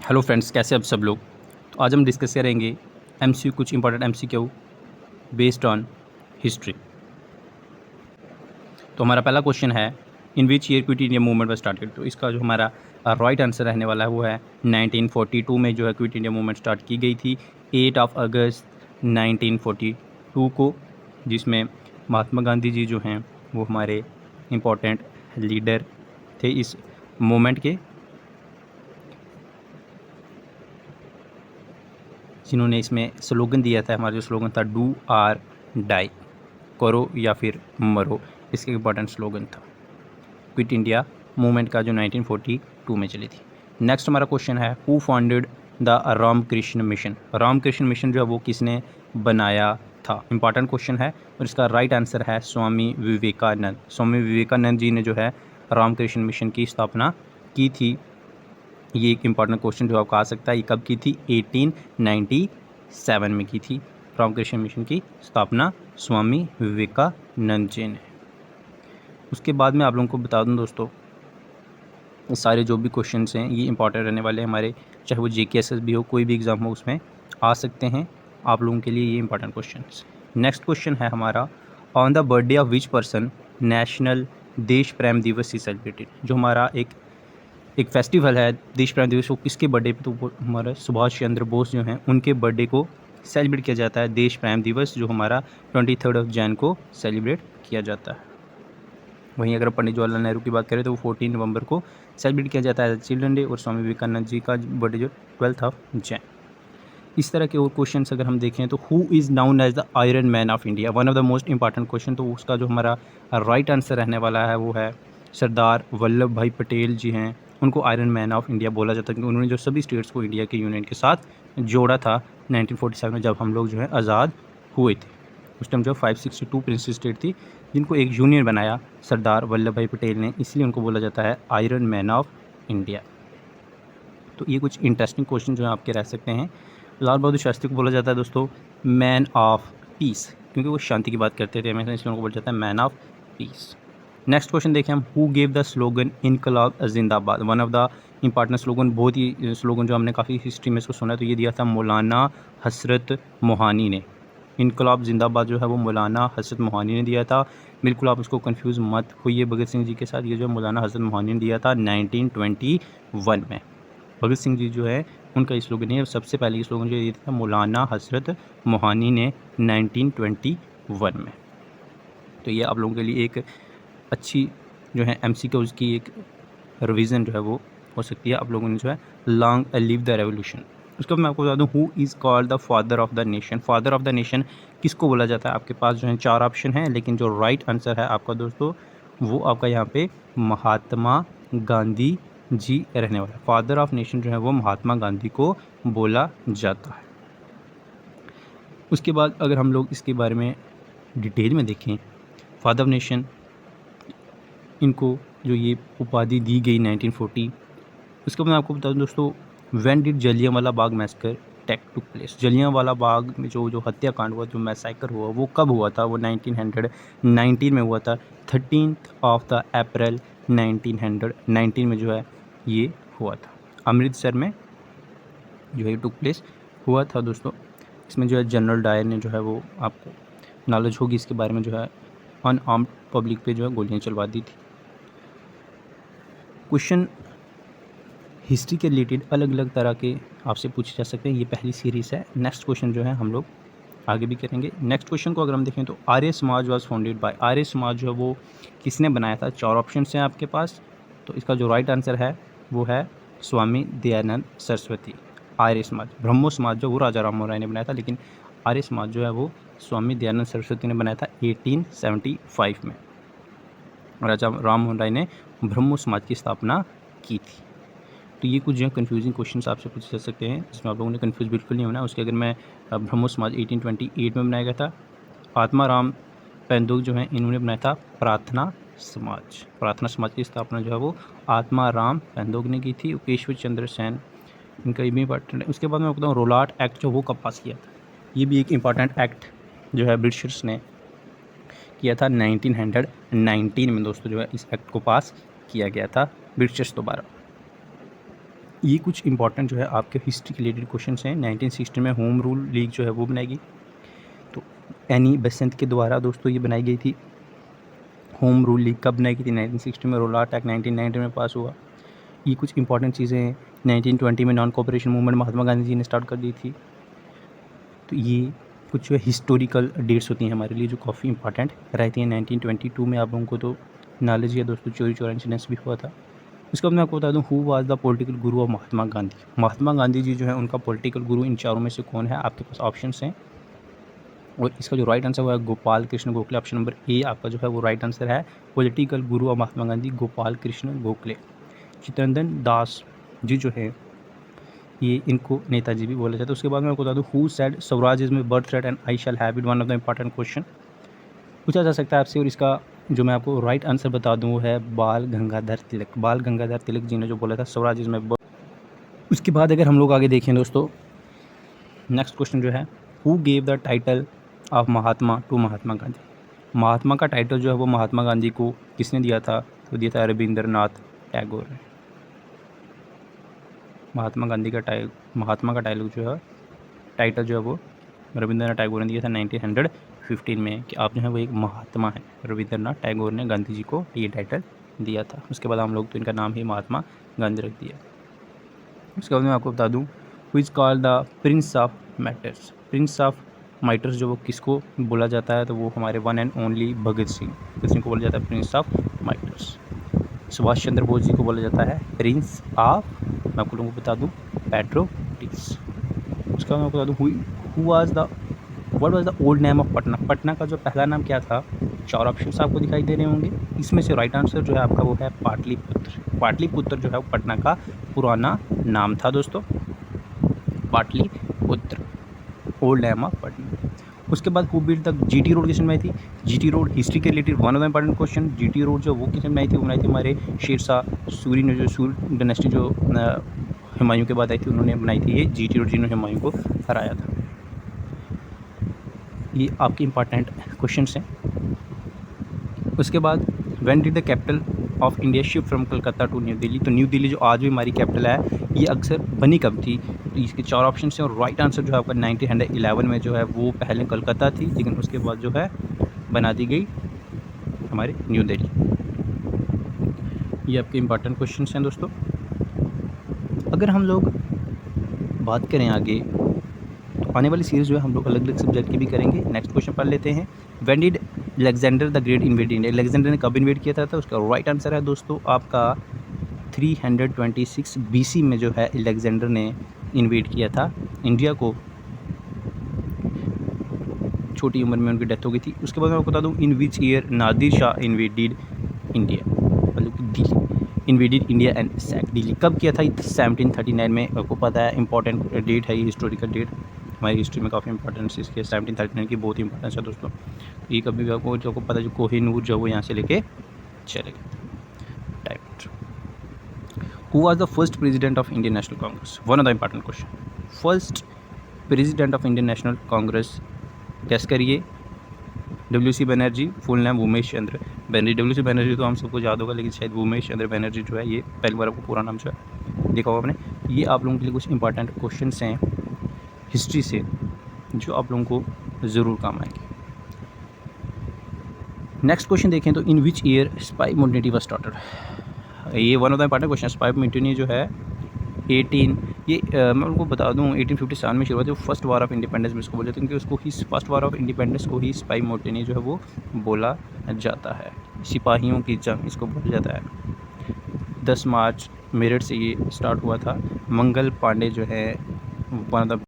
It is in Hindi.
हेलो फ्रेंड्स, कैसे आप सब लोग। तो आज हम डिस्कस करेंगे कुछ important MCQ based on history. तो हमारा पहला क्वेश्चन है, in which year quit India movement was started. तो इसका जो हमारा राइट आंसर रहने वाला है वो है 1942 में जो है क्विट इंडिया मूवमेंट स्टार्ट की गई थी 8 अगस्त 1942 को, जिसमें महात्मा गांधी जी जो हैं वो हमारे इम्पोर्टेंट लीडर थे इस मूवमेंट के, जिन्होंने इसमें स्लोगन दिया था। हमारा जो स्लोगन था डू आर डाई, करो या फिर मरो, इसका इंपॉर्टेंट स्लोगन था क्विट इंडिया मूवमेंट का जो 1942 में चली थी। नेक्स्ट हमारा क्वेश्चन है, who founded the Ramakrishna mission. Ramakrishna mission जो है वो किसने बनाया था, इंपॉर्टेंट क्वेश्चन है। और इसका राइट आंसर है स्वामी विवेकानंद। स्वामी विवेकानंद जी ने जो है रामकृष्ण मिशन की स्थापना की थी। ये एक इम्पॉर्टेंट क्वेश्चन जो आपको आ सकता है, ये कब की थी, 1897 में की थी। रामकृष्ण मिशन की स्थापना स्वामी विवेकानंद जी ने। उसके बाद में आप लोगों को बता दूं दोस्तों, सारे जो भी क्वेश्चंस हैं ये इंपॉर्टेंट रहने वाले हैं हमारे, चाहे वो JKSS भी हो, कोई भी एग्ज़ाम हो उसमें आ सकते हैं आप लोगों के लिए ये इंपॉर्टेंट क्वेश्चन। नेक्स्ट क्वेश्चन है हमारा, on the birthday of which person national देश प्रेम दिवस इज सेलिब्रेटेड। जो हमारा एक फेस्टिवल है देश प्रेम दिवस, वो किसके बर्थडे पे, तो वो हमारा सुभाष चंद्र बोस जो हैं उनके बर्थडे को सेलिब्रेट किया जाता है देश प्रेम दिवस, जो हमारा 23 जनवरी को सेलिब्रेट किया जाता है। वहीं अगर पंडित जवाहरलाल नेहरू की बात करें तो वो 14 नवंबर को सेलिब्रेट किया जाता है चिल्ड्रन डे, और स्वामी विवेकानंद जी का बर्थडे जो 12 जनवरी। इस तरह के और क्वेश्चन अगर हम देखें तो who is known as the iron man of India, one of the most important question. तो उसका जो हमारा राइट आंसर रहने वाला है वो है सरदार वल्लभ भाई पटेल जी हैं। उनको आयरन मैन ऑफ इंडिया बोला जाता है क्योंकि उन्होंने जो सभी स्टेट्स को इंडिया के यूनियन के साथ जोड़ा था 1947 में, जब हम लोग जो है आज़ाद हुए थे। उस टाइम जो 562 प्रिंसेस स्टेट थी जिनको एक यूनियन बनाया सरदार वल्लभ भाई पटेल ने, इसलिए उनको बोला जाता है आयरन मैन ऑफ इंडिया। तो ये कुछ इंटरेस्टिंग क्वेश्चन जो है आपके रह सकते हैं। लाल बहादुर शास्त्री को बोला जाता है दोस्तों मैन ऑफ पीस, क्योंकि वो शांति की बात करते थे हमेशा, इसलिए उनको बोला जाता है man of peace. Next question देखें हम, हु गेव द स्लोगन इनकलाब जिंदाबाद। One of the important slogan, बहुत ही स्लोगन जो हमने काफ़ी हिस्ट्री में इसको सुना है, तो ये दिया था मौलाना हसरत मोहानी ने। इनकलाब जिंदाबाद जो है वो मौलाना हसरत मोहानी ने दिया था। बिल्कुल आप उसको कंफ्यूज मत होइए भगत सिंह जी के साथ, ये जो मौलाना हसरत मोहानी ने दिया था 1921 में। भगत सिंह जी जो है उनका स्लोगन है, सबसे पहले ये स्लोगन जो दिया था मौलाना हसरत मोहानी ने 1921 में। तो ये आप लोगों के लिए एक अच्छी जो है MCQ की एक रिवीजन जो है वो हो सकती है आप लोगों ने जो है। Long live the revolution. उसके बाद मैं आपको बता दूं, who is called the father of the nation. Father of the nation किसको बोला जाता है, आपके पास जो है 4 ऑप्शन हैं, लेकिन जो राइट आंसर है आपका दोस्तों वो आपका यहाँ पे महात्मा गांधी जी रहने वाला है। फादर ऑफ नेशन जो है वो महात्मा गांधी को बोला जाता है। उसके बाद अगर हम लोग इसके बारे में डिटेल में देखें, फादर ऑफ नेशन इनको जो ये उपाधि दी गई 1940। उसके बाद मैं आपको बता दूं दोस्तों, when did Jallianwala Bagh massacre take to place. Jallianwala Bagh में जो हत्याकांड हुआ, जो मैसेकर हुआ, वो कब हुआ था, वो 1919 में हुआ था। 13 अप्रैल 1919 में जो है ये हुआ था, अमृतसर में जो है टुक प्लेस हुआ था दोस्तों। इसमें जो है जनरल डायर ने जो है वो आपको नॉलेज होगी इसके बारे में, जो है अनआर्म्ड पब्लिक पे जो है गोलियां चलवा दी थी। क्वेश्चन हिस्ट्री के रिलेटेड अलग अलग तरह के आपसे पूछे जा सकते हैं, ये पहली सीरीज़ है। नेक्स्ट क्वेश्चन जो है हम लोग आगे भी करेंगे। नेक्स्ट क्वेश्चन को अगर हम देखें तो Arya Samaj was founded by. Arya Samaj जो है वो किसने बनाया था, 4 ऑप्शन हैं आपके पास। तो इसका जो राइट आंसर है वो है स्वामी दयानंद सरस्वती। आर्य समाज, ब्रह्मो समाज जो वो राजा राम मोहन राय ने बनाया था, लेकिन आर्य समाज जो है वो स्वामी दयानंद सरस्वती ने बनाया था 1875 में। राजा राम मोहन राय ने ब्रह्मो समाज की स्थापना की थी। तो ये कुछ जो है कन्फ्यूजिंग क्वेश्चंस आपसे पूछे जा सकते हैं, जिसमें आप लोगों ने कन्फ्यूज बिल्कुल नहीं होना है। उसके अगर मैं ब्रह्मो समाज 1828 में बनाया गया था। आत्मा राम पैंदुक जो है इन्होंने बनाया था प्रार्थना समाज। प्रार्थना समाज की स्थापना जो है वो आत्मा राम पैंदुक ने की थी। केशव चंद्र सेन इनका ये भी इंपॉर्टेंट है। उसके बाद मैं बताऊँ रोलाट एक्ट जो वो कब पास किया था, ये भी एक इम्पॉर्टेंट एक्ट जो है ब्रिटिशर्स ने किया था 1919 में दोस्तों, जो है इस एक्ट को पास किया गया था ब्रिटिशर्स दोबारा। ये कुछ इंपॉर्टेंट जो है आपके हिस्ट्री के रिलेटेड क्वेश्चन हैं। 1960 में होम रूल लीग जो है वो बनाई गई, तो एनी बेसेंट के द्वारा दोस्तों ये बनाई गई थी। होम रूल लीग कब बनाई गई थी? 1960 में। रोलाट एक्ट 1990 में पास हुआ। ये कुछ इंपॉर्टेंट चीज़ें हैं। 1920 में non cooperation movement Mahatma Gandhi ji ने स्टार्ट कर दी थी। तो ये कुछ हिस्टोरिकल डेट्स होती हैं हमारे लिए जो काफ़ी इंपॉर्टेंट रहती हैं। 1922 में आप लोगों को तो नॉलेज है दोस्तों, चोरी चौरा इंसिडेंस भी हुआ था। उसके बाद मैं आपको बता दूं who was the political Guru of महात्मा गांधी। महात्मा गांधी जी जो है उनका पॉलिटिकल गुरु इन चारों में से कौन है? आपके पास ऑप्शंस हैं, और इसका जो राइट आंसर हुआ है Gopal Krishna Gokhale. Option number A आपका जो है वो राइट आंसर है। Political Guru of Mahatma Gandhi Gopal Krishna Gokhale. Chittaranjan Das ji जो है ये इनको नेताजी भी बोला जाता है। उसके बाद मैं आपको बता दूं who said Swaraj is my birth right and I shall have it. One of the important question पूछा जा सकता है आपसे, और इसका जो मैं आपको राइट आंसर बता दूं वो है बाल गंगाधर तिलक। बाल गंगाधर तिलक जी ने जो बोला था स्वराज इज माय बर्थ। उसके बाद अगर हम लोग आगे देखें दोस्तों, नेक्स्ट क्वेश्चन जो है who gave the title of Mahatma to Mahatma Gandhi. Mahatma का टाइटल जो है वो महात्मा गांधी को किसने दिया था? तो दिया था रविंद्रनाथ टैगोर ने। महात्मा का टाइटल जो है वो रविंद्रनाथ टैगोर ने दिया था 1915 में, कि आप जो है वो एक महात्मा है। रविंद्रनाथ टैगोर ने गांधी जी को ये टाइटल दिया था। उसके बाद हम लोग तो इनका नाम ही महात्मा गांधी रख दिया। उसके बाद मैं आपको बता दूं who is called the prince of martyrs. Prince of martyrs जो वो किसको बोला जाता है? तो वो हमारे one and only Bhagat Singh को बोला जाता है prince of martyrs. Subhash Chandra Bose ji को बोला जाता है प्रिंस ऑफ, मैं आपको लोगों को बता दूं, पैट्रियट्स। उसके बाद मैं आपको बता दूं what was the old name of Patna. Patna का जो पहला नाम क्या था? चार ऑप्शंस आपको दिखाई दे रहे होंगे, इसमें से राइट आंसर जो है आपका वो है पाटलिपुत्र। पाटलिपुत्र जो है वो पटना का पुराना नाम था दोस्तों, Pataliputra, old name of Patna. उसके बाद who build the GT road किसने बनाई थी? जीटी रोड हिस्ट्री के related one of the important question. GT road जो वो किसने बनाई थी? वो बनाई थी हमारे शेरशाह सूरी ने, जो सूरी डायनेस्टी जो हुमायूं के बाद आई थी, उन्होंने बनाई थी ये जीटी रोड, जिन्होंने हुमायूं को हराया था। ये आपके इंपॉर्टेंट क्वेश्चंस हैं। उसके बाद when did the capital of India shift from Calcutta to new Delhi. तो न्यू दिल्ली जो आज भी हमारी कैपिटल है, ये अक्सर बनी कब थी? तो इसके चार ऑप्शन हैं, और राइट आंसर जो है आपका 1911 में जो है वो पहले कलकत्ता थी, लेकिन उसके बाद जो है बना दी गई हमारे न्यू दिल्ली। ये आपके इंपॉर्टेंट क्वेश्चन हैं दोस्तों। अगर हम लोग बात करें आगे, तो आने वाली सीरीज़ जो है हम लोग अलग अलग सब्जेक्ट की भी करेंगे। नेक्स्ट क्वेश्चन पढ़ लेते हैं। When did Alexander the great invade India. Alexander ने कब इन्वेड किया था? उसका राइट आंसर है दोस्तों आपका 326 BC में जो है अलेक्जेंडर ने इन्वेड किया था इंडिया को। छोटी उम्र में उनकी डेथ हो गई थी। उसके बाद मैं आपको बता दूं in which year Nadir Shah invaded India, मतलब कि Delhi, invaded India and sack Delhi. कब किया था? 1739 में। आपको पता है इंपॉर्टेंट डेट है ये, हिस्टोरिकल डेट हमारी हिस्ट्री में काफ़ी इंपॉर्टेंस इसके 1739 की बहुत इंपॉर्टेंस है दोस्तों। ये कभी भी आपको जो पता है, जो कोहिनूर जो वो यहाँ से लेके चले गए time. Who was the first president of Indian National Congress? One of the important question. First president of Indian National Congress, guess करिए। WC Banerjee, full name Umesh Chandra Banerjee. WC Banerjee तो हम सबको याद होगा, लेकिन शायद उमेश चंद्र बनर्जी जो है ये पहली बार आपको पूरा नाम जो है देखा होगा आपने। ये आप लोगों के लिए कुछ इंपॉर्टेंट क्वेश्चन हैं हिस्ट्री से, जो आप लोगों को ज़रूर काम आएंगे। नेक्स्ट क्वेश्चन देखें तो in which year sepoy mutiny was started. ये one of the important question. Sepoy mutiny जो है मैं उनको बता दूं 1857 में शुरू हुआ था। फर्स्ट वार ऑफ इंडिपेंडेंस में इसको बोले थे, क्योंकि उसको ही फर्स्ट वार ऑफ इंडिपेंडेंस को ही स्पाई म्यूटिनी जो है वो बोला जाता है। सिपाहियों की जंग इसको बोला जाता है। 10 मार्च मेरठ से ये स्टार्ट हुआ था। मंगल पांडे जो है वन ऑफ द